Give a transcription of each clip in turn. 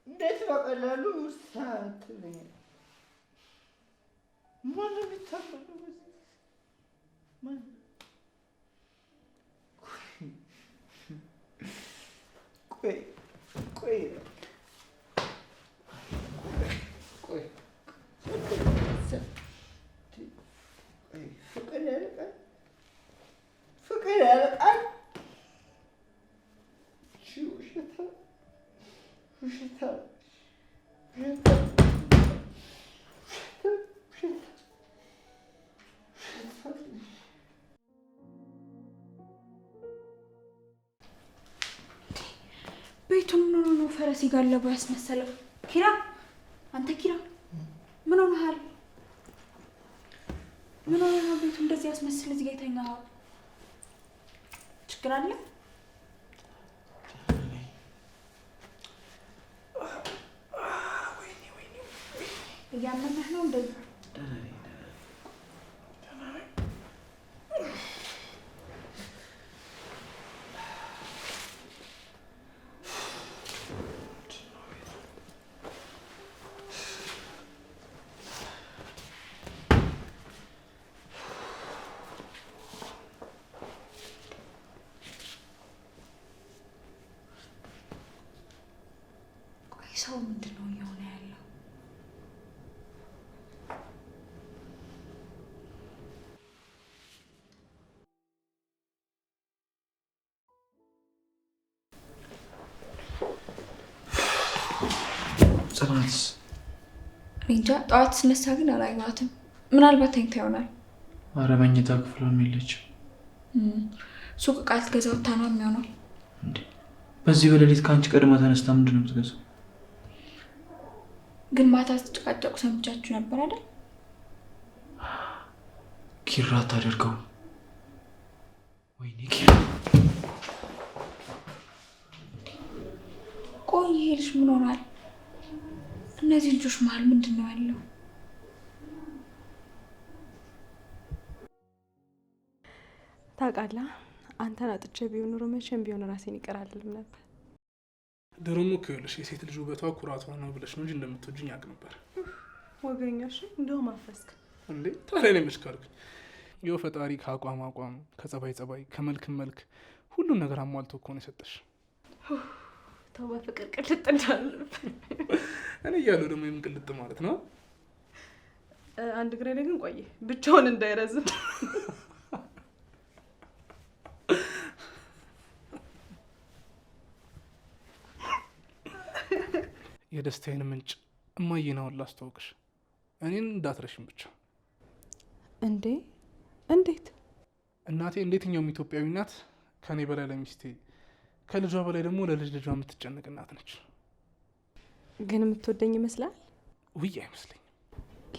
እንዴት በቀላሉ ውስጥ ማን ቢታመኑ ማን ቆይ ቆይ ቆይ ፍቅር ያልቃል ውሸታ ቤቱን ምን ነው ፈረስ ይጋለበው ያስመሰለው? ኪራ አንተ ኪራ ምን ሆነሃል? ምን ሆነሃል? ቤቱ እንደዚህ ያስመስል እዚህ ጋር የተኛው ችግር አለ? እያመመህ ነው እንደዚህ? ሰው ምንድነው እየሆነ ያለው? ጽናትስ? እንጃ ጠዋት ስነሳ ግን አላየኋትም። ምናልባት ተኝታ ይሆናል። ኧረ መኝታ ክፍሏም የለችም። ሱቅ ዕቃ ልትገዛ ወጥታ ነው የሚሆነው። በዚህ በሌሊት ከአንቺ ቀድማ ተነስታ ምንድን ነው የምትገዛው? ግን ማታ ስትጨቃጨቁ ሰምቻችሁ ነበር አይደል? ኪራ አታደርገው። ወይኔ ኪራ። ቆይ ይሄ ልጅ ምን ሆኗል? እነዚህ ልጆች መሀል ምንድን ነው ያለው? ታውቃለህ፣ አንተን አጥቼ ቢሆን ኖሮ መቼም ቢሆን ራሴን ይቅር አልልም ነበር። ድሮም እኮ ይኸውልሽ የሴት ልጅ ውበቷ ኩራቷ ነው ብለሽ ነው እንጂ እንደምትወጂኝ ያውቅ ነበር። ወገኛሽ እንደውም አፈስክ እንዴ? ታዲያ እኔ መች ካልኩኝ? ይኸው ፈጣሪ ከአቋም አቋም፣ ከጸባይ ጸባይ፣ ከመልክ መልክ ሁሉን ነገር አሟልቶ እኮ ነው የሰጠሽ። ተው በፍቅር ቅልጥ እንዳለብን እኔ እያለሁ ደግሞ የምን ቅልጥ ማለት ነው? አንድ ግሬ ላይ ግን ቆየ ብቻውን እንዳይረዝም። የደስታዬን ምንጭ እማዬ ነው ላስተዋውቅሽ። እኔን እንዳትረሽም ብቻ። እንዴ? እንዴት? እናቴ እንዴትኛውም ኢትዮጵያዊ እናት ከኔ በላይ ለሚስቴ ከልጇ በላይ ደግሞ ለልጅ ልጇ የምትጨነቅ እናት ነች። ግን የምትወደኝ ይመስላል? ውይ አይመስለኝም።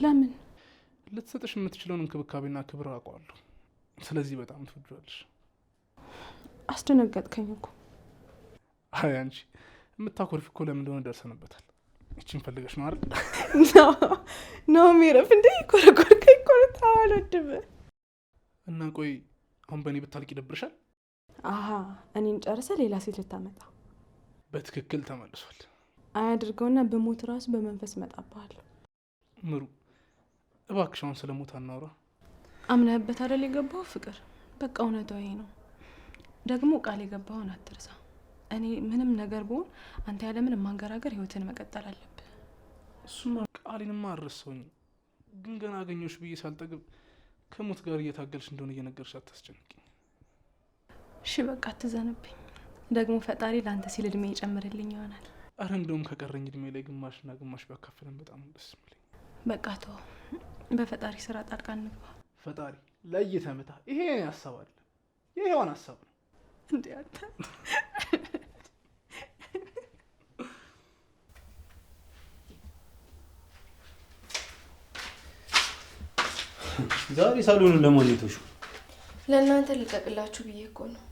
ለምን? ልትሰጥሽ የምትችለውን እንክብካቤና ክብር አውቀዋለሁ። ስለዚህ በጣም ትወጂዋለሽ። አስደነገጥከኝ እኮ። አይ አንቺ የምታኮርፊ እኮ ለምን እንደሆነ ደርሰንበታል። እቺን ፈልገሽ ነው አይደል? ነው ሚረፍ እንዴ? ኮረኮርከኝ እኮ ታወለድበ እና ቆይ አሁን በእኔ ብታልቅ ይደብርሻል? አሃ እኔን ጨርሰ ሌላ ሴት ልታመጣ። በትክክል ተመልሷል። አያድርገውና በሞት ራሱ በመንፈስ መጣባለሁ። ምሩ እባክሽ አሁን ስለ ሞት አናውራ። አምነህበት አይደል የገባው ፍቅር? በቃ እውነታው ይሄ ነው። ደግሞ ቃል የገባውን አትርሳ። እኔ ምንም ነገር ብሆን አንተ ያለ ምንም ማንገራገር ህይወትን መቀጠል አለብህ። እሱማ ቃሌንማ አልረሳሁኝ፣ ግን ገና አገኘሁሽ ብዬ ሳልጠግብ ከሞት ጋር እየታገልሽ እንደሆነ እየነገርሽ አታስጨንቂኝ። እሺ በቃ አትዘንብኝ። ደግሞ ፈጣሪ ለአንተ ሲል እድሜ ይጨምርልኝ ይሆናል። አረ እንደውም ከቀረኝ እድሜ ላይ ግማሽና ግማሽ ቢያካፍለን በጣም ደስ የሚለኝ። በቃ ተው፣ በፈጣሪ ስራ ጣልቃ እንግባ። ፈጣሪ ለይተህ ምታ። ይሄ ሀሳብ አለ፣ የሔዋን ሀሳብ ነው እንዴ አንተ። ዛሬ ሳሎኑን ለማን የተውሽው? ለእናንተ ልቀቅላችሁ ብዬ እኮ ነው።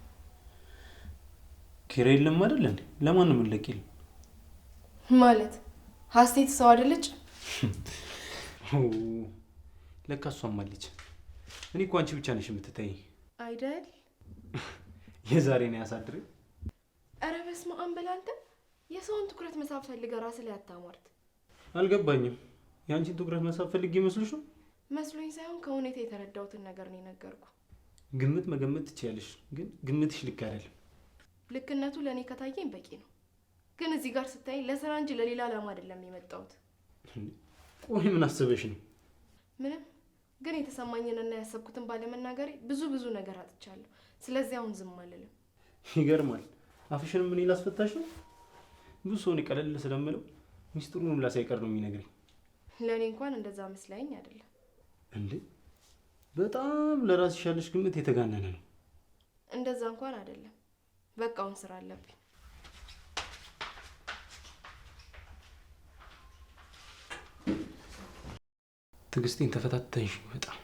ኪራ የለም አይደል እንዴ? ለማን ነው የምንለቂል? ማለት ሀሴት ሰው አይደለች? ለካ እሷም አለች። እኔ እኮ አንቺ ብቻ ነሽ የምትታይ አይደል? የዛሬ ነው ያሳድር። ኧረ በስመ አብ በል አንተ። የሰውን ትኩረት መሳብ ፈልገህ ራስህ ላይ አታሟርት። አልገባኝም። የአንቺን ትኩረት መሳብ ፈልጌ መስሎሽ ነው? መስሎኝ ሳይሆን ከሁኔታ የተረዳሁትን ነገር ነው የነገርኩህ። ግምት መገመት ትችያለሽ፣ ግን ግምትሽ ልክ አይደለም። ልክነቱ ለእኔ ከታየኝ በቂ ነው። ግን እዚህ ጋር ስታይ ለስራ እንጂ ለሌላ ዓላማ አይደለም የመጣሁት። ቆይ ምን አስበሽ ነው? ምንም። ግን የተሰማኝንና ያሰብኩትን ባለመናገሬ ብዙ ነገር አጥቻለሁ። ስለዚህ አሁን ዝም አልልም። ይገርማል። አፍሽንም ምን ላስፈታሽ ነው? ብዙ ሰውን ቀለል ስለምለው ሚስጥሩንም ላሳይቀር ነው የሚነግረኝ። ለእኔ እንኳን እንደዛ መስለኝ አይደለም። እንዴ በጣም ለራስሽ ያለሽ ግምት የተጋነነ ነው። እንደዛ እንኳን አይደለም። በቃ አሁን ስራ አለብኝ። ትዕግስቴን ተፈታተንሽ በጣም።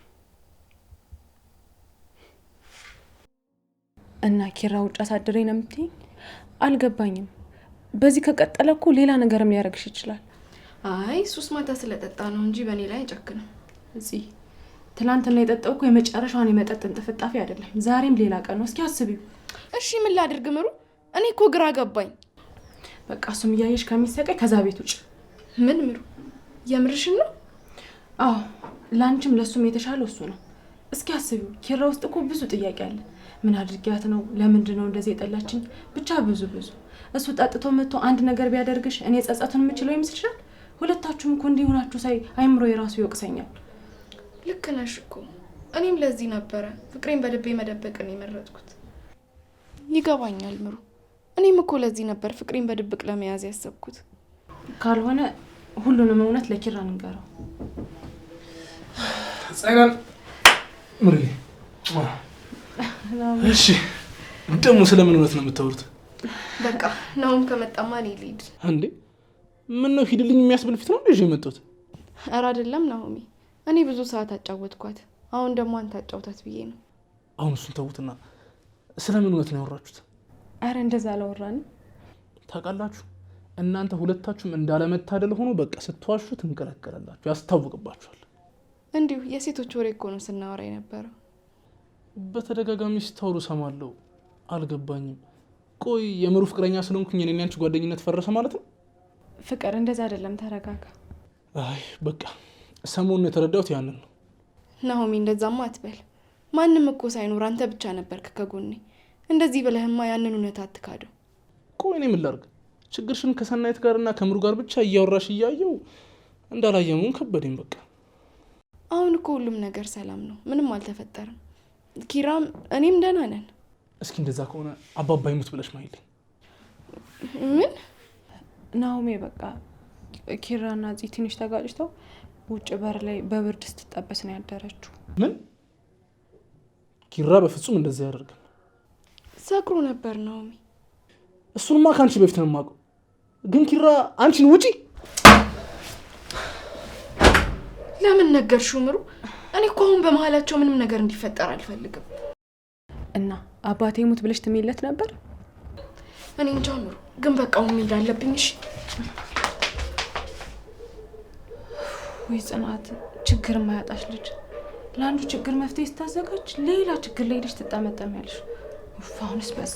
እና ኪራ ውጭ አሳድረኝ ነው የምትይኝ? አልገባኝም። በዚህ ከቀጠለ እኮ ሌላ ነገርም ሊያደርግሽ ይችላል። አይ ሱስ ማታ ስለጠጣ ነው እንጂ በእኔ ላይ አይጨክንም። እዚህ ትላንትና የጠጣው እኮ የመጨረሻውን የመጠጥ እንጥፍጣፊ አይደለም። ዛሬም ሌላ ቀን ነው። እስኪ አስቢው። እሺ ምን ላድርግ ምሩ? እኔ እኮ ግራ ገባኝ። በቃ እሱም እያየሽ ከሚሰቀይ ከዛ ቤት ውጭ። ምን ምሩ? የምርሽን ነው? አዎ ላንቺም ለሱም የተሻለው እሱ ነው። እስኪ አስቢው። ኪራ ውስጥ እኮ ብዙ ጥያቄ አለ። ምን አድርጊያት ነው? ለምንድን ነው እንደዚህ የጠላችኝ? ብቻ ብዙ እሱ ጠጥቶ መጥቶ አንድ ነገር ቢያደርግሽ እኔ ጸጸቱን የምችለው ይመስልሻል? ሁለታችሁም እኮ እንዲሆናችሁ ሳይ አይምሮ የራሱ ይወቅሰኛል። ልክ ነሽ እኮ። እኔም ለዚህ ነበረ ፍቅሬን በልቤ መደበቅን የመረጥኩት። ይገባኛል ምሩ። እኔም እኮ ለዚህ ነበር ፍቅሬን በድብቅ ለመያዝ ያሰብኩት። ካልሆነ ሁሉንም እውነት ለኪራ ንገረው። ጻይናን ምሪ። እሺ ደግሞ ስለምን እውነት ነው የምታወሩት? በቃ ናውም ከመጣማ እኔ ልሂድ። እንዴ ምን ነው ሂድልኝ የሚያስብል ፊት ነው ልጅ የመጣሁት? ኧረ አይደለም ናሆሚ፣ እኔ ብዙ ሰዓት አጫወትኳት። አሁን ደግሞ አንተ አጫውታት ብዬ ነው። አሁን እሱን ተውትና ስለምን እውነት ነው ያወራችሁት? አረ እንደዛ አላወራንም። ታውቃላችሁ እናንተ ሁለታችሁም እንዳለመታደል ሆኖ በቃ ስትዋሹ ትንቀለቀላላችሁ፣ ያስታውቅባችኋል። እንዲሁ የሴቶች ወሬ እኮ ነው ስናወራ የነበረው። በተደጋጋሚ ስታወሩ ሰማለሁ። አልገባኝም። ቆይ የምሩ ፍቅረኛ ስለሆንኩኝ እኔና አንቺ ጓደኝነት ፈረሰ ማለት ነው? ፍቅር እንደዛ አይደለም፣ ተረጋጋ። አይ በቃ ሰሞኑን የተረዳሁት ያንን ነው። ናሆሚ እንደዛማ አትበል። ማንም እኮ ሳይኖር አንተ ብቻ ነበርክ ከጎኔ። እንደዚህ ብለህማ ያንን እውነት አትካደው። ቆይ እኔ ምን ላድርግ? ችግርሽን ከሰናይት ጋርና ከምሩ ጋር ብቻ እያወራሽ እያየው እንዳላየሙን ከበደኝ በቃ። አሁን እኮ ሁሉም ነገር ሰላም ነው፣ ምንም አልተፈጠረም። ኪራም እኔም ደህና ነን። እስኪ እንደዛ ከሆነ አባባ ይሙት ብለሽ ማይልኝ። ምን ናሆሜ? በቃ ኪራና እዚህ ትንሽ ተጋጭተው ውጭ በር ላይ በብርድ ስትጠበስ ነው ያደረችው። ምን? ኪራ በፍጹም እንደዛ ያደርጋል? ሰክሮ ነበር ናሆሜ። እሱንማ ከአንቺ በፊት ነው የማውቀው። ግን ኪራ አንቺን ውጪ ለምን ነገርሽው ምሩ? እኔ እኮ አሁን በመሀላቸው ምንም ነገር እንዲፈጠር አልፈልግም። እና አባቴ ሙት ብለሽ ትሜለት ነበር? እኔ እንጃ ምሩ፣ ግን በቃ አሁን መሄድ አለብኝ። እሺ ወይ ጽናት፣ ችግር ማያጣሽ ልጅ። ለአንዱ ችግር መፍትሄ ስታዘጋጅ ሌላ ችግር ላይ ሄደሽ ትጠመጠሚያለሽ። አሁንስ በዛ።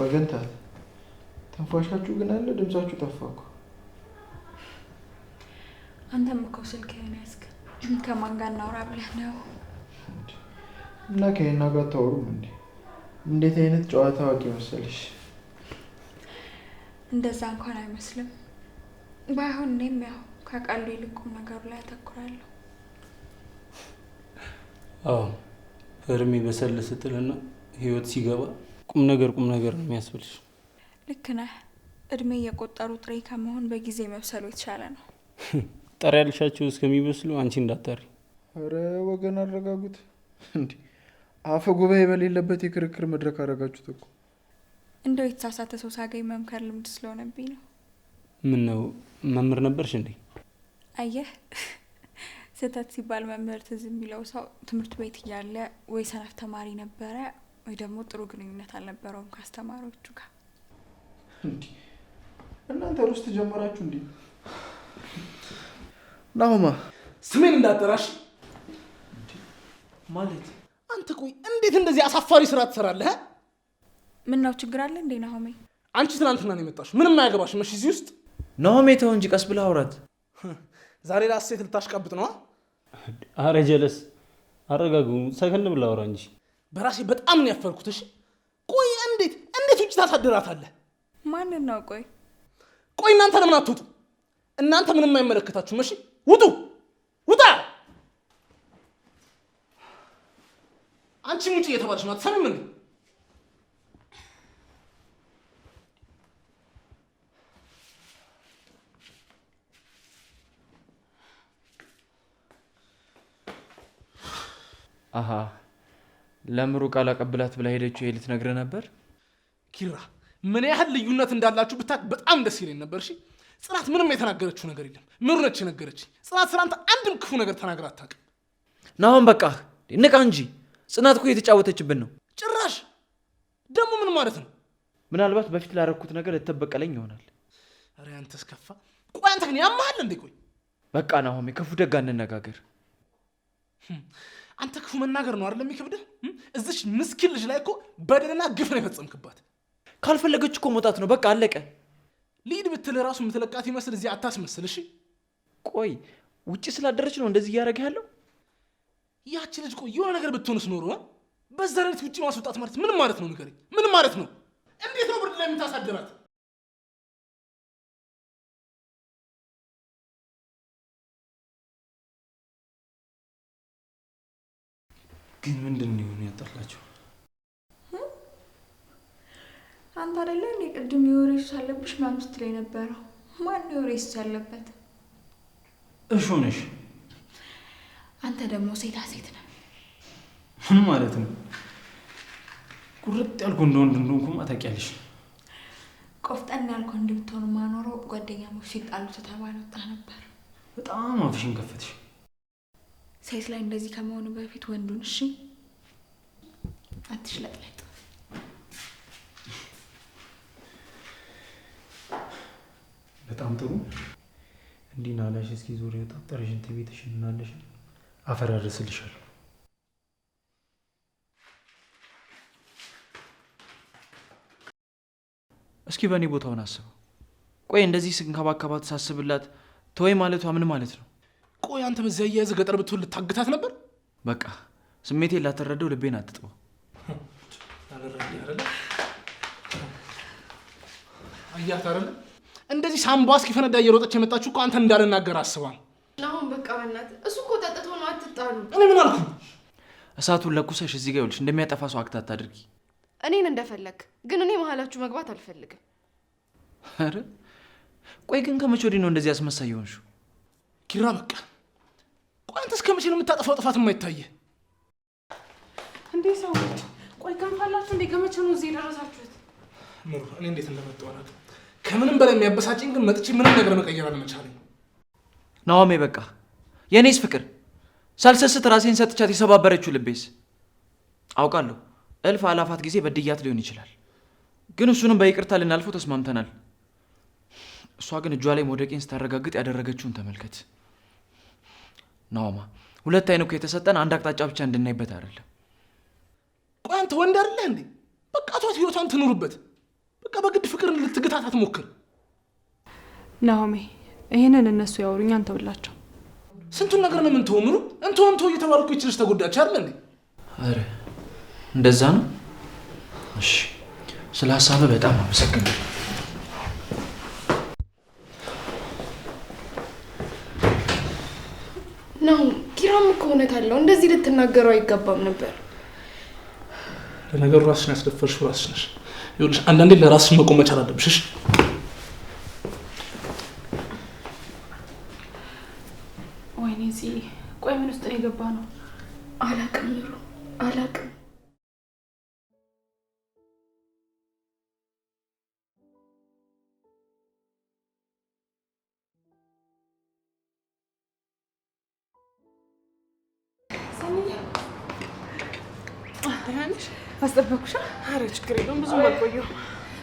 ወገንታት ተንፋሻችሁ ግን አለ፣ ድምጻችሁ ጠፋ እኮ። አንተም እኮ ስልክህን ያዝክ። ከማን ጋር እናውራ ብለህ ነው? እና ከእና ጋር ታወሩም እንዴ? እንዴት አይነት ጨዋታ አዋቂ መሰለሽ። እንደዛ እንኳን አይመስልም። ባይሆን እኔም ያው ከቃሉ ይልቁ ነገሩ ላይ አተኩራለሁ። አዎ እድሜ በሰል ስትልና ህይወት ሲገባ ቁም ነገር ነው የሚያስብልሽ። ልክ ነህ። እድሜ እየቆጠሩ ጥሬ ከመሆን በጊዜ መብሰሉ የተሻለ ነው። ጠሪ ያልሻቸው እስከሚበስሉ አንቺ እንዳታሪ። ኧረ ወገን አረጋጉት እንዴ! አፈ ጉባኤ በሌለበት የክርክር መድረክ አደረጋችሁት እኮ። እንደው የተሳሳተ ሰው ሳገኝ መምከር ልምድ ስለሆነብኝ ነው። ምን ነው መምህር ነበርሽ እንዴ? አየህ ስህተት ሲባል መምህር ትዝ የሚለው ሰው ትምህርት ቤት እያለ ወይ ሰነፍ ተማሪ ነበረ ወይ ደግሞ ጥሩ ግንኙነት አልነበረውም ከአስተማሪዎቹ ጋር። እንዴ እናንተ ሩስ ተጀመራችሁ እንዴ? ናሁማ ስሜን እንዳጠራሽ ማለት አንተ ቆይ እንዴት እንደዚህ አሳፋሪ ስራ ትሰራለህ? ምን ነው ችግር አለ እንዴ ናሆሜ? አንቺ ትናንትና ነው የመጣሽው። ምንም አያገባሽም። እሺ እዚህ ውስጥ ናሆሜ ተው እንጂ ቀስ ብለህ አውራት። ዛሬ ላሴት ልታሽቃብጥ ነው? አረ ጀለስ አረጋጉ። ሰከን ብለህ አውራ እንጂ። በራሴ በጣም ነው ያፈርኩት። እሺ ቆይ እንዴት ውጭ ታሳድራታለህ? ማንን ነው? ቆይ እናንተ ለምን አትወጡ? እናንተ ምንም አይመለከታችሁም። እሺ ውጡ! ውጣ! አንቺም ውጪ እየተባለሽ ነው። አትሰሚም እንዴ? አሃ ለምሩ ቃል አቀብላት ብላ ሄደችው። ይሄ ልትነግረህ ነበር? ኪራ ምን ያህል ልዩነት እንዳላችሁ ብታውቅ በጣም ደስ ይለኝ ነበር። እሺ ጽናት ምንም የተናገረችው ነገር የለም። ምሩ ነች የነገረችኝ። ጽናት ስላንተ አንድም ክፉ ነገር ተናግራ አታውቅም። ናሁን በቃ ንቃ እንጂ። ጽናት እኮ የተጫወተችብን ነው። ጭራሽ ደግሞ ምን ማለት ነው? ምናልባት በፊት ላደረኩት ነገር ልትበቀለኝ ይሆናል። አረ አንተስ ከፋ። ቆይ አንተ ግን ያማሃል እንዴ? ቆይ በቃ ናሆሜ ክፉ ደግ አንነጋገር። አንተ ክፉ መናገር ነው አይደል የሚከብድህ? እዚች ምስኪን ልጅ ላይ እኮ በደልና ግፍ ነው የፈጸምክባት። ካልፈለገች እኮ መውጣት ነው በቃ አለቀ። ሊድ ብትል ራሱ የምትለቃት ይመስል እዚህ አታስመስል። እሺ ቆይ ውጪ ስላደረች ነው እንደዚህ እያደረገ ያለው? ያቺ ልጅ ቆይ የሆነ ነገር ብትሆንስ ኖሮ በዛ ሌሊት ውጪ ማስወጣት ማለት ምን ማለት ነው? ንገረኝ። ምን ማለት ነው? እንዴት ነው ብርድ ላይ የምታሳድራት? ግን ምንድን ነው የሆነ ያጠላቸው? አንተ አይደለ እንዴ ቅድም የወሬ ሱስ አለብሽ ምናምን ስትለኝ ነበረው? ማን ነው የወሬ ሱስ ያለበት? እሺ ሆነሽ። አንተ ደግሞ ሴታ ሴት ነህ። ምን ማለት ነው? ቁርጥ ያልኩ እንደወንድ እንደሆንኩማ ታውቂያለሽ። ቆፍጠን ያልኩ እንድትሆን ማኖረው ጓደኛሞች ሲጣሉ ተባለ ወጣ ነበር። በጣም አፍሽን ከፈትሽ። ሴት ላይ እንደዚህ ከመሆኑ በፊት ወንዱን እሺ አትሽለጥለጥ። በጣም ጥሩ። እንዲህ ናላሽ። እስኪ ዞር የወጣጠረሽን ትቤትሽን እናለሽ አፈራርስልሻለሁ። እስኪ በእኔ ቦታውን አስበው። ቆይ እንደዚህ ስንከባከባት ሳስብላት ተወይ ማለቷ ምን ማለት ነው? ቆይ አንተ በዚያ እያያዘ ገጠር ብትውል ልታግታት ነበር? በቃ ስሜቴን ላተረደው ልቤን አትጥበው። አያት አይደለ እንደዚህ ሳምቧ እስኪፈነዳ እየሮጠች የመጣችሁ እኮ አንተን እንዳልናገር አስባ ነው። አሁን በቃ በእናትህ እሱ እኮ ጠጥቶ ነው። አትጣሉ። እኔ ምን አልኩ? እሳቱን ለኩሰሽ እዚህ ጋር ይኸውልሽ እንደሚያጠፋ ሰው አክታት አድርጊ። እኔን እንደፈለግ ግን እኔ መሀላችሁ መግባት አልፈልግም። አረ ቆይ ግን ከመቼ ወዲህ ነው እንደዚህ አስመሳይ የሆንሽው? ኪራ በቃ ቆይ አንተ እስከ መቼ ነው የምታጠፋው ጥፋት የማይታየህ? እንዴ ሰዎች ቆይ ከንፋላችሁ እንዴ ከመቼ ነው እዚህ የደረሳችሁት? ምሩ እኔ እንዴት እንደመጣሁ አላውቅም። ከምንም በላይ የሚያበሳጭኝ ግን መጥቼ ምንም ነገር መቀየር አለመቻለኝ። ናሆሜ በቃ የኔስ ፍቅር ሳልሰስት ራሴን ሰጥቻት የሰባበረችው ልቤስ አውቃለሁ እልፍ አላፋት ጊዜ በድያት ሊሆን ይችላል፣ ግን እሱንም በይቅርታ ልናልፈው ተስማምተናል። እሷ ግን እጇ ላይ መውደቄን ስታረጋግጥ ያደረገችውን ተመልከት። ናሆማ ሁለት አይን እኮ የተሰጠን አንድ አቅጣጫ ብቻ እንድናይበት አይደለም። ቆይ አንተ ወንድ አይደለህ እንዴ? በቃ ተዋት፣ ህይወቷን ትኑርበት። በቃ በግድ ፍቅርን ልትግታት አትሞክር። ናሆሜ ይሄንን እነሱ ያወሩኝ አንተ ብላቸው። ስንቱን ነገር ነው የምንተው? ምሩ እንተው እየተባልኩ ይችልሽ ተጎዳች አይደል እንዴ? አረ እንደዛ ነው። እሺ ስለ ሀሳብህ በጣም አመሰግናለሁ። ነው ኪራም እኮ እውነት አለው። እንደዚህ ልትናገረው አይገባም ነበር። ለነገሩ ራስሽን ያስደፈርሽው ራስሽ ነሽ። ይኸውልሽ አንዳንዴ ለራስሽ መቆም መቻል አለብሽ። እሺ ወይኔ እዚህ ቆይ ምን ውስጥ ነው የገባ ነው? አላቅም ምሩ አላቅም። አራንሽ አስጠበኩሽ። ኧረ ችግር የለውም ብዙም አልቆየሁ።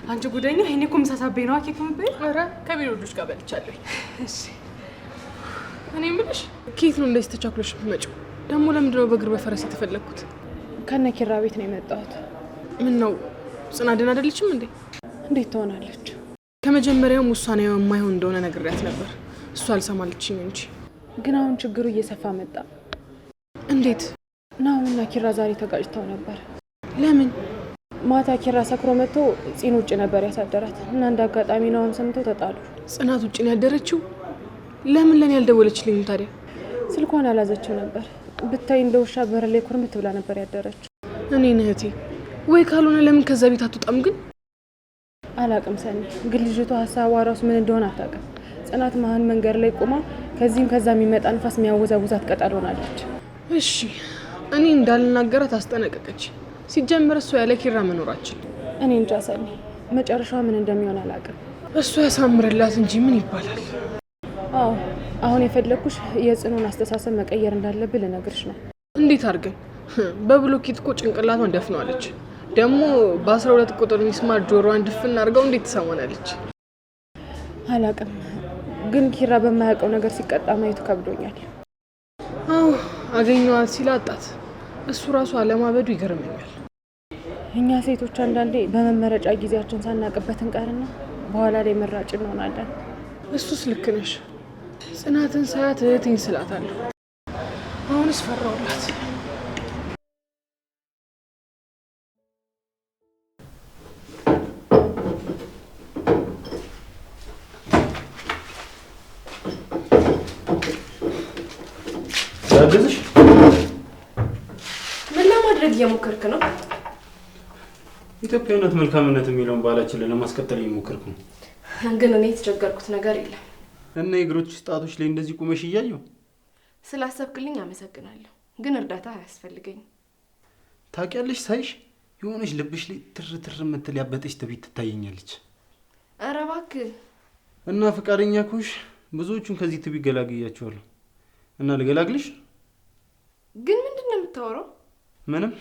አንቺ ጉደኛ ይሄኔ እኮ ምሳ ሳቤ ነው ኬክ የምትበይው? ኧረ ከቢሮ ልጆች ጋር በልቻለሁ። እሺ እኔ የምልሽ ኬት ነው እንደዚህ ተቻኩለሽ የምትመጪው? ደግሞ ለምንድን ነው በእግር በፈረስ የተፈለግኩት? ከነ ኪራ ቤት ነው የመጣሁት። ምን ነው ጽናድን አይደለችም እንዴ? እንዴት ትሆናለች? ከመጀመሪያውም ውሳኔዋ የማይሆን እንደሆነ ነግሬያት ነበር። እሷ አልሰማለችኝ እንጂ። ግን አሁን ችግሩ እየሰፋ መጣ። እንዴት? ናሁንና ኪራ ዛሬ ተጋጭተው ነበር። ለምን? ማታ ኪራ ሰክሮ መጥቶ ፂን ውጭ ነበር ያሳደራት እና እንደ አጋጣሚ ናሁን ሰምተው ተጣሉ። ጽናት ውጭ ነው ያደረችው? ለምን ለኔ ያልደወለችልኝ ታዲያ? ስልኳን አላዘችው ነበር። ብታይ እንደ ውሻ በር ላይ ኩርምት ብላ ነበር ያደረችው። እኔ እህቴ ወይ ካልሆነ ለምን ከዛ ቤት አትወጣም? ግን አላቅም ሰኒ። ግን ልጅቷ ሀሳቧ ራሱ ምን እንደሆነ አታውቅም። ጽናት መሀል መንገድ ላይ ቆማ ከዚህም ከዛ የሚመጣ ንፋስ የሚያወዛውዛት ቅጠል ሆናለች። እሺ እኔ እንዳልናገራት አስጠነቀቀች። ሲጀምር እሷ ያለ ኪራ መኖራችን እኔ እንጃ ሰኒ። መጨረሻዋ ምን እንደሚሆን አላውቅም። እሷ ያሳምርላት እንጂ ምን ይባላል። አዎ አሁን የፈለኩሽ የጽኑን አስተሳሰብ መቀየር እንዳለብን ልነግርሽ ነው። እንዴት አድርገን? በብሎኬት እኮ ጭንቅላቷን ደፍነዋለች። ደግሞ በ12 ቁጥር ሚስማር ጆሮዋን ድፍና አድርገው እንዴት ትሰማናለች? አላውቅም፣ ግን ኪራ በማያውቀው ነገር ሲቀጣ ማየቱ ከብዶኛል። አዎ አገኘዋት ሲል አጣት። እሱ ራሱ አለማበዱ ይገርመኛል። እኛ ሴቶች አንዳንዴ በመመረጫ ጊዜያችን ሳናቅበት እንቀርና በኋላ ላይ መራጭ እንሆናለን። እሱስ ልክ ነሽ። ጽናትን ሳያት እህቴን ስላታለሁ። አሁንስ ፈራውላት። ያገዝሽ ምን ለማድረግ እየሞከርክ ነው? ኢትዮጵያዊነት መልካምነት የሚለውን ባህላችንን ለማስቀጠል እየሞከርኩ ነው። ግን እኔ የተቸገርኩት ነገር የለም። እና የእግሮች ጣቶች ላይ እንደዚህ ቁመሽ እያየሁ ስላሰብክልኝ አመሰግናለሁ። ግን እርዳታ አያስፈልገኝም። ታውቂያለሽ፣ ሳይሽ የሆነች ልብሽ ላይ ትር ትር የምትል ያበጠች ትቢት ትታየኛለች። ኧረ እባክህ። እና ፈቃደኛ ከሆንሽ ብዙዎቹን ከዚህ ትቢት ገላግያቸዋለሁ። እና ልገላግልሽ? ግን ምንድን ነው የምታወራው? ምንም።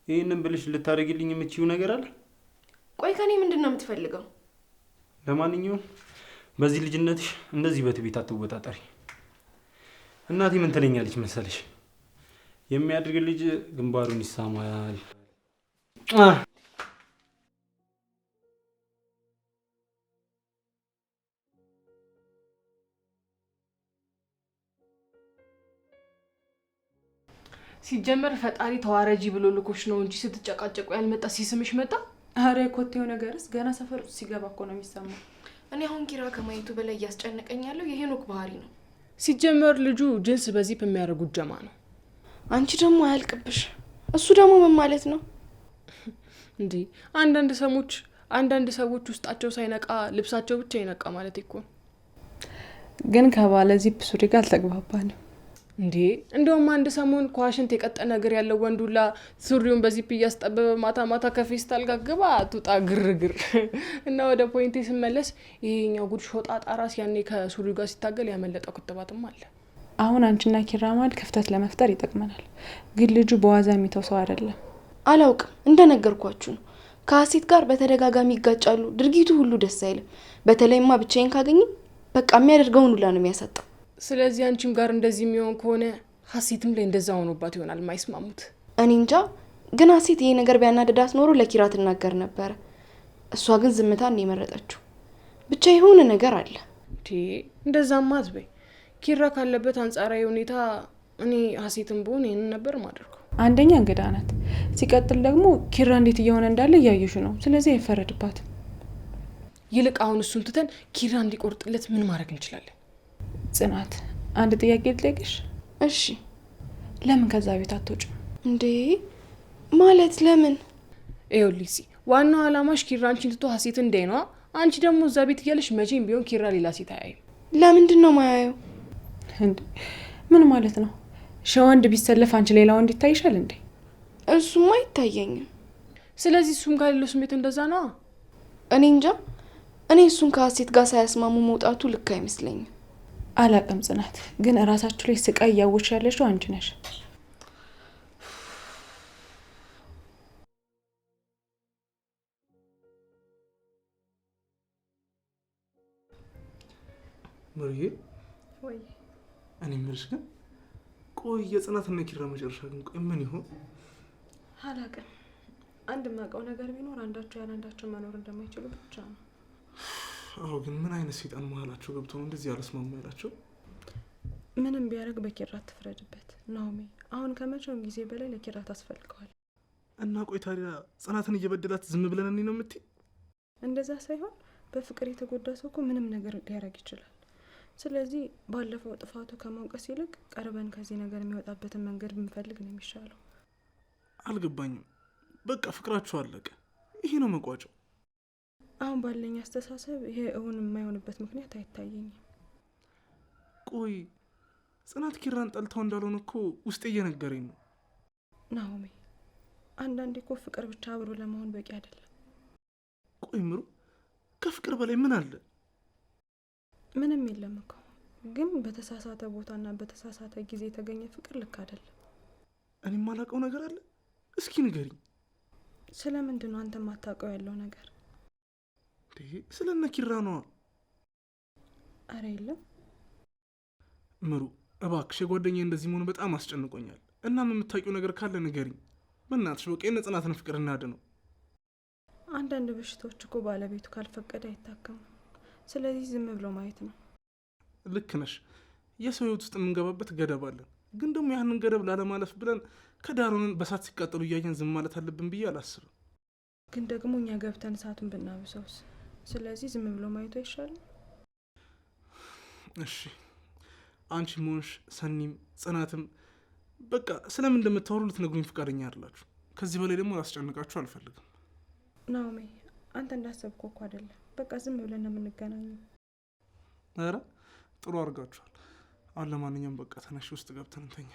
ይህንን ብልሽ ልታደርግልኝ የምትችይው ነገር አለ? ቆይ ከኔ ምንድን ነው የምትፈልገው? ለማንኛውም በዚህ ልጅነትሽ እንደዚህ በትቢት አትወጣጠሪ። እናቴ ምን ትለኛለች መሰለሽ? የሚያድርግ ልጅ ግንባሩን ይሳማል። ሲጀመር ፈጣሪ ተዋረጂ ብሎ ልኮሽ ነው እንጂ ስትጨቃጨቁ ያልመጣ ሲስምሽ መጣ። አረ ኮቴው ነገርስ ገና ሰፈር ውስጥ ሲገባ እኮ ነው የሚሰማው። እኔ አሁን ኪራ ከማየቱ በላይ እያስጨነቀኝ ያለው የሄኖክ ባህሪ ነው። ሲጀመር ልጁ ጅንስ በዚፕ የሚያደርጉት ጀማ ነው። አንቺ ደግሞ አያልቅብሽ። እሱ ደግሞ ምን ማለት ነው እንዴ? አንዳንድ ሰዎች ውስጣቸው ሳይነቃ ልብሳቸው ብቻ ይነቃ ማለት እኮ። ግን ከባለ ዚፕ ሱሪ ጋር አልተግባባንም እንዴ? እንደውም አንድ ሰሞን ኳሽንት የቀጠነ እግር ያለው ወንዱላ ሱሪውን በዚፕ እያስጠበበ ማታ ማታ ከፌስታል ጋር ግባ አትውጣ ግርግር። እና ወደ ፖይንቴ ስመለስ ይሄኛው ጉድ ሾጣጣ ራስ ያኔ ከሱሪው ጋር ሲታገል ያመለጠው ክትባትም አለ። አሁን አንቺና ኪራ ማለት ክፍተት ለመፍጠር ይጠቅመናል። ግን ልጁ በዋዛ የሚተው ሰው አይደለም። አላውቅም፣ እንደነገርኳችሁ ነው። ከሀሴት ጋር በተደጋጋሚ ይጋጫሉ። ድርጊቱ ሁሉ ደስ አይልም። በተለይማ ብቻዬን ካገኘ በቃ የሚያደርገውን ሁላ ነው የሚያሳጣው። ስለዚህ አንቺም ጋር እንደዚህ የሚሆን ከሆነ ሀሴትም ላይ እንደዛ ሆኖባት ይሆናል የማይስማሙት። እኔ እንጃ። ግን ሀሴት ይሄ ነገር ቢያናድዳት ኖሮ ለኪራ ትናገር ነበረ። እሷ ግን ዝምታን ነው የመረጠችው። ብቻ የሆነ ነገር አለ። እንደዛማ አትበይ። ኪራ ካለበት አንጻራዊ ሁኔታ እኔ ሀሴትም ብሆን ይህንን ነበር ማድረገው። አንደኛ እንግዳ ናት፣ ሲቀጥል ደግሞ ኪራ እንዴት እየሆነ እንዳለ እያየሹ ነው። ስለዚህ አይፈረድባትም። ይልቅ አሁን እሱን ትተን ኪራ እንዲቆርጥለት ምን ማድረግ እንችላለን? ጽናት አንድ ጥያቄ ልጠይቅሽ? እሺ። ለምን ከዛ ቤት አትወጭም እንዴ? ማለት ለምን? ይኸውልሽ ዋናው አላማሽ ኪራ አንቺን ትቶ ሀሴትን እንደ ነው። አንቺ ደግሞ እዛ ቤት እያለሽ መቼም ቢሆን ኪራ ሌላ ሴት አያዩ። ለምንድን ነው ማያየው? ምን ማለት ነው? ሸወንድ ቢሰለፍ አንቺ ሌላ ወንድ ይታይሻል እንዴ? እሱም አይታየኝም። ስለዚህ እሱም ጋር ያለው ስሜት እንደዛ ነው። እኔ እንጃ። እኔ እሱን ከሀሴት ጋር ሳያስማሙ መውጣቱ ልክ አይመስለኝም። አላቅም ጽናት፣ ግን እራሳችሁ ላይ ስቃይ እያወች ያለሽው አንቺ ነሽ። ምሩዬ ወይ እኔ የምልሽ ግን ቆይ የጽናትና ኪራ መጨረሻ ግን ቆይ ምን ይሆን? አላውቅም። አንድ የማውቀው ነገር ቢኖር አንዳቸው ያለ አንዳቸው መኖር እንደማይችሉ ብቻ ነው። አዎ ግን ምን አይነት ሰይጣን መሀላቸው ገብቶ ነው እንደዚህ ያለስማማ ያላቸው? ምንም ቢያደርግ በኪራ ትፍረድበት ናኦሚ። አሁን ከመቼውም ጊዜ በላይ ለኪራ ታስፈልገዋል። እና ቆይ ታዲያ ጽናትን እየበደላት ዝም ብለን እኔ ነው የምትይ? እንደዛ ሳይሆን በፍቅር የተጎዳ ሰው እኮ ምንም ነገር ሊያደርግ ይችላል። ስለዚህ ባለፈው ጥፋቱ ከመውቀስ ይልቅ ቀርበን ከዚህ ነገር የሚወጣበትን መንገድ ብንፈልግ ነው የሚሻለው። አልገባኝም። በቃ ፍቅራቸው አለቀ፣ ይሄ ነው መቋጫው። አሁን ባለኝ አስተሳሰብ ይሄ እውን የማይሆንበት ምክንያት አይታየኝም። ቆይ ጽናት ኪራን ጠልታው እንዳልሆነ እኮ ውስጤ እየነገረኝ ነው። ናኦሚ አንዳንዴ እኮ ፍቅር ብቻ አብሮ ለመሆን በቂ አይደለም። ቆይ ምሩ ከፍቅር በላይ ምን አለ? ምንም የለም እኮ፣ ግን በተሳሳተ ቦታና በተሳሳተ ጊዜ የተገኘ ፍቅር ልክ አይደለም። እኔ የማላውቀው ነገር አለ? እስኪ ንገሪኝ። ስለምንድን ነው አንተ የማታውቀው ያለው ነገር? ስለ እነ ኪራ ነዋ። አረ የለም ምሩ እባክሽ፣ የጓደኛዬ እንደዚህ መሆኑ በጣም አስጨንቆኛል። እናም የምታውቂው ነገር ካለ ንገሪኝ በእናትሽ። በቃ የጽናትን ፍቅር እናድነው። አንዳንድ በሽታዎች እኮ ባለቤቱ ካልፈቀደ አይታከሙም። ስለዚህ ዝም ብሎ ማየት ነው። ልክ ነሽ። የሰው ህይወት ውስጥ የምንገባበት ገደብ አለን። ግን ደግሞ ያንን ገደብ ላለማለፍ ብለን ከዳሩንን በሳት ሲቃጠሉ እያየን ዝም ማለት አለብን ብዬ አላስብም። ግን ደግሞ እኛ ገብተን እሳቱን ብናብሰውስ? ስለዚህ ዝም ብሎ ማየቱ አይሻልም? እሺ አንቺ ሞንሽ ሰኒም ጽናትም በቃ ስለምን እንደምታወሩ ልትነግሩኝ ፈቃደኛ አይደላችሁ። ከዚህ በላይ ደግሞ ላስጨንቃችሁ አልፈልግም። ናኦሚ አንተ እንዳሰብከው እኮ አይደለም። በቃ ዝም ብለን ነው የምንገናኘው። ኧረ ጥሩ አድርጋችኋል። አሁን ለማንኛውም በቃ ተነሽ፣ ውስጥ ገብተን እንተኛ።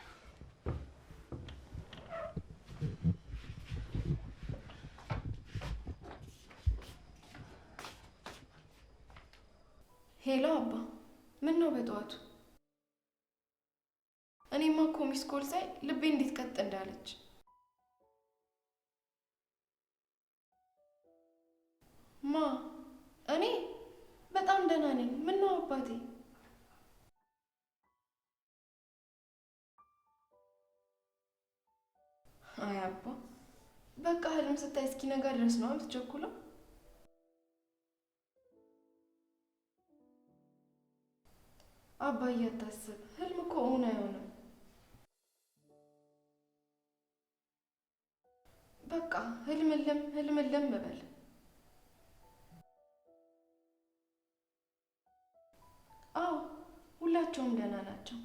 ሄሎ አባ፣ ምን ነው በጠዋቱ? እኔማ እኮ ሚስ ኮል ሳይ ልቤ እንዴት ቀጥ እንዳለች። ማ እኔ በጣም ደህና ነኝ። ምን ነው አባቴ? አይ አባ፣ በቃ ህልም ስታይ እስኪ ነጋ ድረስ ነው የምትቸኩለው። አባዬ አታስብ፣ ህልም እኮ እውን አይሆንም። በቃ ህልምልም በል። አዎ ሁላቸውም ደህና ናቸው።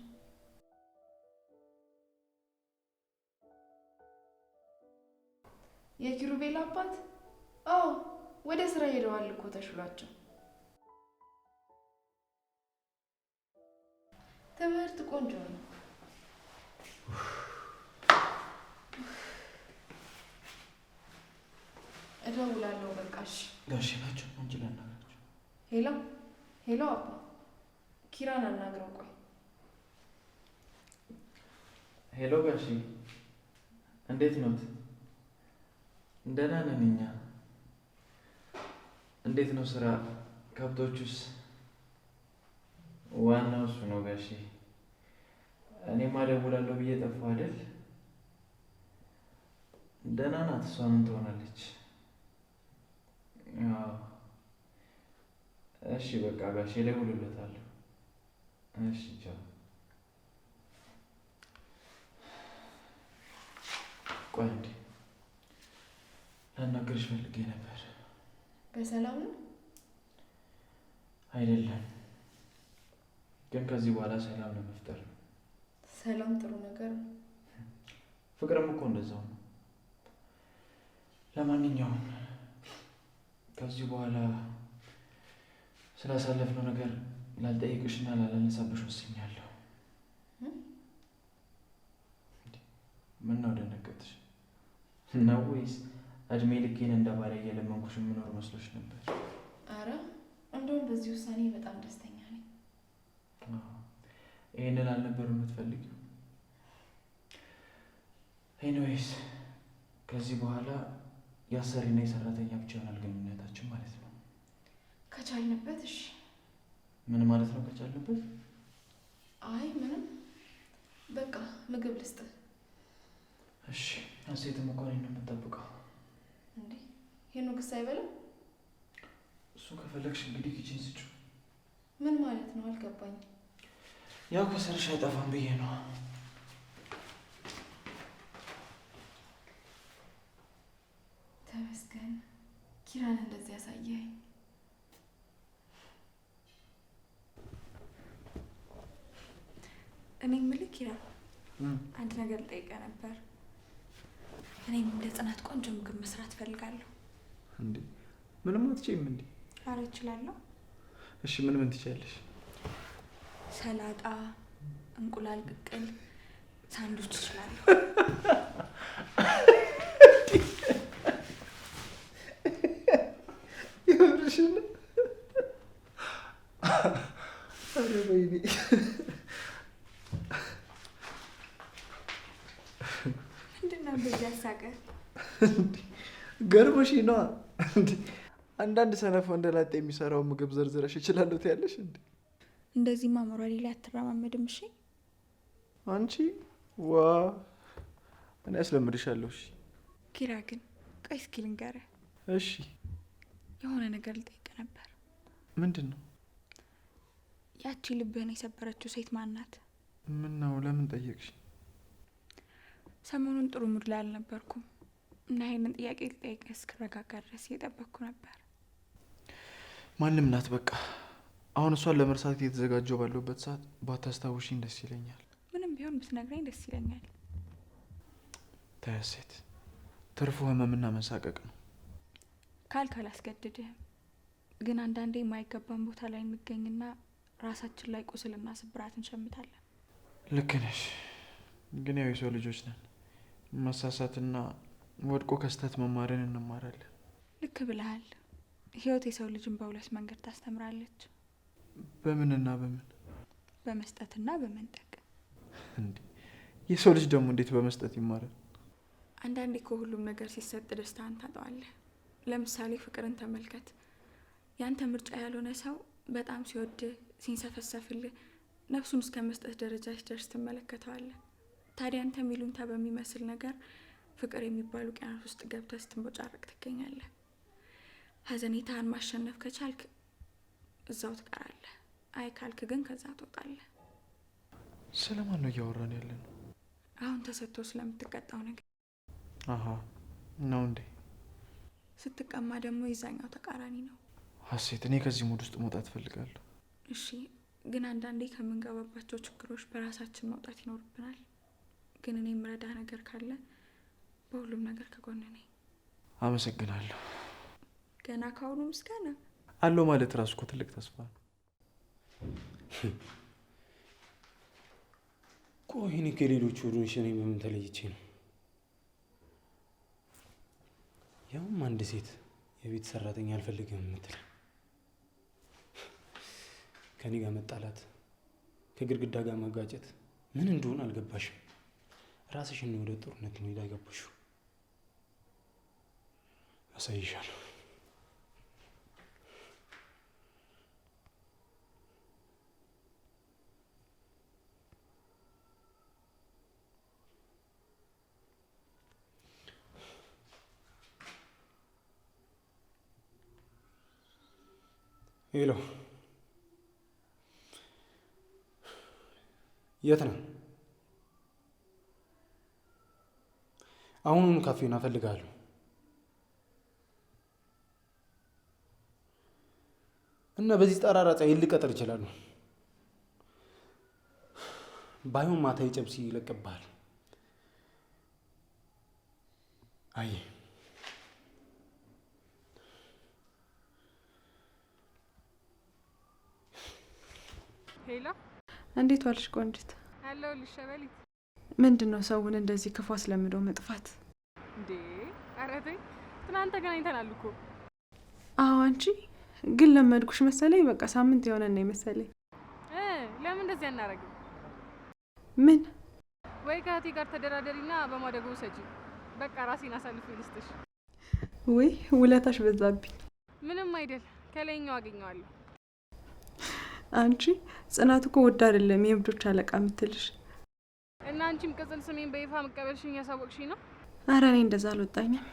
የኪሩቤል አባት? አዎ ወደ ስራ ሄደዋል እኮ ተሽሏቸው። ትምህርት ቆንጆ ነው። እደውላለሁ። በቃሽ። ጋሼ ናቸው እንጂ ላናግራቸው። ሄሎ አባ፣ ኪራን አናግረው። ቆይ ሄሎ ጋሼ፣ እንዴት ኖት? ደህና ነን እኛ። እንዴት ነው ስራ? ከብቶቹስ? ዋናው እሱ ነው ጋሼ። እኔማ እደውላለሁ ብዬ ጠፋሁ አይደል? ደህና ናት እሷ። ምን ትሆናለች? እሺ በቃ ጋሼ እደውልለታለሁ። እሺ ቻው። ቆይ እንዴ ላናግርሽ ፈልጌ ነበር። በሰላም ነው? አይደለም ግን ከዚህ በኋላ ሰላም ለመፍጠር ነው። ሰላም ጥሩ ነገር ነው። ፍቅርም እኮ እንደዛው ነው። ለማንኛውም ከዚህ በኋላ ስላሳለፍነው ነገር ላልጠይቅሽና ላላነሳብሽ ወስኛለሁ። ምን ነው ደነገጥሽ? ነው ወይስ እድሜ ልኬን እንደ ባሪያ እየለመንኩሽ የምኖር መስሎሽ ነበር? አረ እንደውም በዚህ ውሳኔ በጣም ደስተኛ ነኝ። ይህንን አልነበር የምትፈልጊው? ኤኒዌይስ ከዚህ በኋላ የአሰሪና የሰራተኛ ብቻ ይሆናል ግንኙነታችን ማለት ነው። ከቻልንበት። እሺ ምን ማለት ነው ከቻለበት? አይ ምንም፣ በቃ ምግብ ልስጥ። እሺ ሀሴትም እኮ እኔን ነው የምጠብቀው። እንዴ ሄኖክስ አይበላም? እሱ ከፈለግሽ እንግዲህ ኪችን ስጩ። ምን ማለት ነው አልገባኝም። ያው ከሰርሽ አይጠፋም ብዬ ነው። ተመስገን ኪራን እንደዚህ ያሳየኝ። እኔ የምልህ ኪራ አንድ ነገር ልጠይቅህ ነበር። እኔም እንደ ጽናት ቆንጆ ምግብ መስራት ፈልጋለሁ። እንዴ ምንም አትችይም እንዴ? ኧረ እችላለሁ። እሺ ምን ትችያለሽ? ሰላጣ፣ እንቁላል ቅቅል፣ ሳንዱች እችላለሁ። ይኸውልሽና ኧረ ወይኔ ምንድን ነው እንደዚህ ያሳቀህ? ገርሞሽ ነዋ። አንዳንድ ሰነፍ ወንደላጤ የሚሰራው ምግብ ዘርዝረሽ እችላለሁ ትያለሽ እንዴ? እንደዚህማ ሞራሌ ላይ አትረማመድም። እሺ አንቺ ዋ እኔ አስለምድሻለሁ። እሺ ኪራ ግን ቆይ እስኪ ልንገርህ። እሺ የሆነ ነገር ልጠይቅህ ነበር። ምንድን ነው? ያቺ ልብህን የሰበረችው ሴት ማን ናት? ምን ነው ለምን ጠየቅሽ? ሰሞኑን ጥሩ ሙድ ላይ አልነበርኩም እና ይሄንን ጥያቄ ልጠይቅህ እስክረጋጋ ድረስ እየጠበቅኩ ነበር። ማንም ናት በቃ። አሁን እሷን ለመርሳት እየተዘጋጀው ባለሁበት ሰዓት ባታስታውሽኝ ደስ ይለኛል። ምንም ቢሆን ብትነግረኝ ደስ ይለኛል። ተያሴት ትርፉ ህመምና መሳቀቅ ነው። ካልክ አላስገድድህም፣ ግን አንዳንዴ የማይገባን ቦታ ላይ እንገኝና ራሳችን ላይ ቁስልና ስብራት እንሸምታለን። ልክ ነሽ፣ ግን ያው የሰው ልጆች ነን። መሳሳትና ወድቆ ከስተት መማርን እንማራለን። ልክ ብለሃል። ህይወት የሰው ልጅን በሁለት መንገድ ታስተምራለች። በምንና በምን? በመስጠትና በመንጠቅ። እንዴ የሰው ልጅ ደግሞ እንዴት በመስጠት ይማራል? አንዳንዴ ከሁሉም ነገር ሲሰጥ ደስታን ታጠዋለህ። ለምሳሌ ፍቅርን ተመልከት። ያንተ ምርጫ ያልሆነ ሰው በጣም ሲወድህ ሲንሰፈሰፍልህ ነፍሱን እስከ መስጠት ደረጃ ሲደርስ ትመለከተዋለህ። ታዲያ አንተ ሚሉንታ በሚመስል ነገር ፍቅር የሚባሉ ውቅያኖስ ውስጥ ገብተህ ስትንቦጫረቅ ትገኛለህ። ሀዘኔታህን ማሸነፍ ከቻልክ እዛው ትቀራለህ። አይ ካልክ ግን ከዛ ትወጣለህ። ስለማን ነው እያወራን ያለ ነው? አሁን ተሰጥቶ ስለምትቀጣው ነገር። አሀ ነው እንዴ? ስትቀማ ደግሞ የዛኛው ተቃራኒ ነው። ሀሴት እኔ ከዚህ ሙድ ውስጥ መውጣት እፈልጋለሁ። እሺ ግን አንዳንዴ ከምንገባባቸው ችግሮች በራሳችን መውጣት ይኖርብናል። ግን እኔ የምረዳ ነገር ካለ በሁሉም ነገር ከጎን ነኝ። አመሰግናለሁ። ገና ካሁኑ ምስጋና አለው ማለት ራሱ እኮ ትልቅ ተስፋ ነው። ቆይ እኔ ከሌሎቹ ሩንሽ ነኝ በምን ተለይቼ ነው? ያውም አንድ ሴት የቤት ሰራተኛ አልፈልግም የምትል ከኔ ጋር መጣላት፣ ከግድግዳ ጋር መጋጨት ምን እንደሆነ አልገባሽም። ራስሽን ወደ ጦርነት ነው ያገባሽው። አሳይሻለሁ። ሄሎ፣ የት ነው? አሁኑን ካፌን እፈልጋለሁ። እና በዚህ ጠራራ ፀሐይ ልቀጥር ይችላሉ። ባይሆን ማታ የጨብሲ ይለቅብሃል። አይ ሄሎ፣ እንዴት ዋልሽ ቆንጅት? አለሁልሽ ሸበሊት። ምንድን ነው ሰውን እንደዚህ ክፉ አስለምዶ መጥፋት እንዴ? ኧረ ተይ፣ ትናንት ተገናኝተናል እኮ። አዎ አንቺ ግን ለመድኩሽ መሰለኝ። በቃ ሳምንት የሆነ ነው መሰለኝ። ለምን እንደዚህ አናረግም? ምን ወይ ከእህቴ ጋር ተደራደሪና በማደጎ ውሰጂ። በቃ ራሴን አሳልፌ ልስጥሽ። ወይ ውለታሽ በዛብኝ። ምንም አይደል፣ ከላይኛው አገኘዋለሁ። አንቺ ጽናት እኮ ወድ አይደለም የእብዶች አለቃ የምትልሽ። እና አንቺም ቅጽል ስሜን በይፋ መቀበልሽኝ ያሳወቅሽኝ ነው? አረ እኔ እንደዛ አልወጣኝም።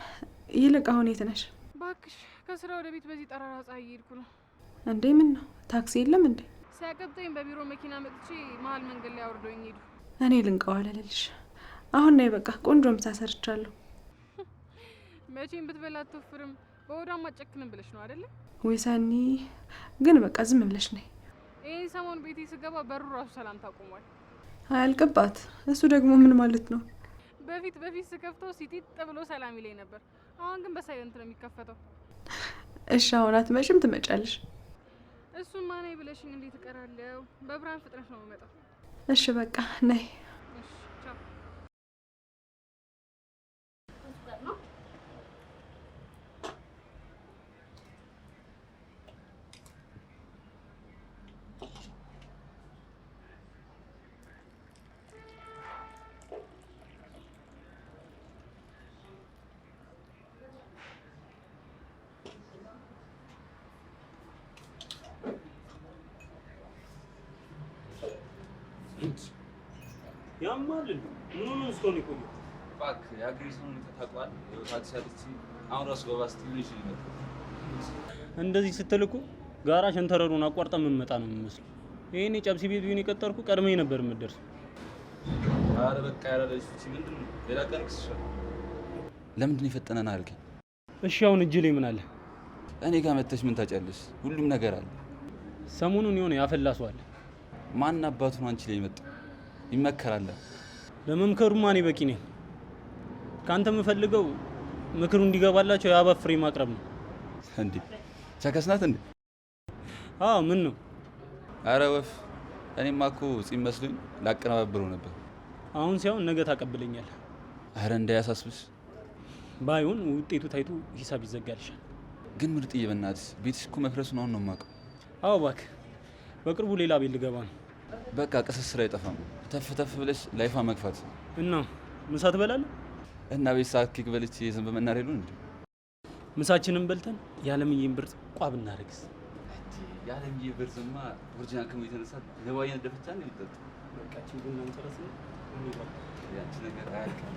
ይልቅ አሁን የት ነሽ? ባክሽ ከስራ ወደ ቤት በዚህ ጠራራ ፀሐይ እየሄድኩ ነው። እንዴ ምን ነው ታክሲ የለም እንዴ? ሲያቀብጠኝ በቢሮ መኪና መጥቼ መሀል መንገድ ላይ አውርደውኝ ሄዱ። እኔ ልንቀዋለልሽ። አሁን ነይ በቃ ቆንጆ ምሳ ሰርቻለሁ። መቼም ብትበላ አትወፍርም በወዳም አጨክንም ብለሽ ነው አይደለ? ወይ ሰኒ ግን በቃ ዝም ብለሽ ነይ። ይህ ሰሞን ቤቴ ስገባ በሩ ራሱ ሰላም ታቆሟል። አያልቅባት። እሱ ደግሞ ምን ማለት ነው? በፊት ስከፍተው ሲጢጥ ብሎ ሰላም ይለኝ ነበር። አሁን ግን በሳይለንት ነው የሚከፈተው። እሺ አሁን አትመጭም? ትመጫለሽ? እሱማ ነይ ብለሽኝ እንዴት እቀራለሁ? በብርሃን ፍጥነት ነው የምመጣው። እሺ በቃ ነይ። እሺ ቻው። ያማል ምን ሆነ እስኮን ይቆይ ባክ ያግሪስን ተታቋል ታክሲ አለች። አሁን ራሱ በባስ ትንሽ ይመጣ እንደዚህ ስትልኩ ጋራ ሸንተረሩን አቋርጠን መመጣ ነው የሚመስለው። ይሄኔ ጨብሲ ቤት ቢሆን የቀጠርኩ ቀድሜ ነበር የምደርስ። አረ በቃ ያላለሽ ምንድነው ሌላ ቀን ክስሻል። ለምንድን ነው የፈጠነና አልከኝ? እሺ አሁን እጅ ላይ ምን አለ? እኔ ጋር መተሽ ምን ታጫለሽ? ሁሉም ነገር አለ። ሰሞኑን የሆነ ያፈላሰው አለ። ማን አባቱ ነው አንቺ ላይ መጣ? ይመከራል። ለመምከሩማ እኔ በቂ ነኝ። ካንተ የምፈልገው ምክሩ እንዲገባላቸው የአበባ ፍሬ ማቅረብ ነው። እንዴ ቸከስናት እንዴ? አዎ ምን ነው? አረ ወፍ እኔማ እኮ ጺም መስሎኝ ላቀነባብረው ነበር። አሁን ሲያውን ነገ ታቀብለኛል። አረ እንዳያሳስብሽ። ባይሆን ውጤቱ ታይቶ ሂሳብ ይዘጋልሻል። ግን ምርጥዬ በእናትሽ ቤትሽ እኮ መፍረሱን አሁን ነው የማውቀው። አዎ እባክህ በቅርቡ ሌላ ቤት ልገባ ነው። በቃ ቅስስር አይጠፋም። ተፍ ተፍ ብለሽ ላይፋ መግፋት እና ምሳ ትበላለህ? እና ቤት ሰዓት ኬክ በልቼ ዝም በመናር የሉን እንዴ? ምሳችንን በልተን የዓለምዬን ብር ቋብ እናደርግስ? የዓለምዬ ብርዝማ ኦሪጂናል ከሞ የተነሳ ነዋየን ደፈቻ ነው ይጠጥ በቃችን ቡና እንጨረስ ነው። ያንቺ ነገር አያልቅም።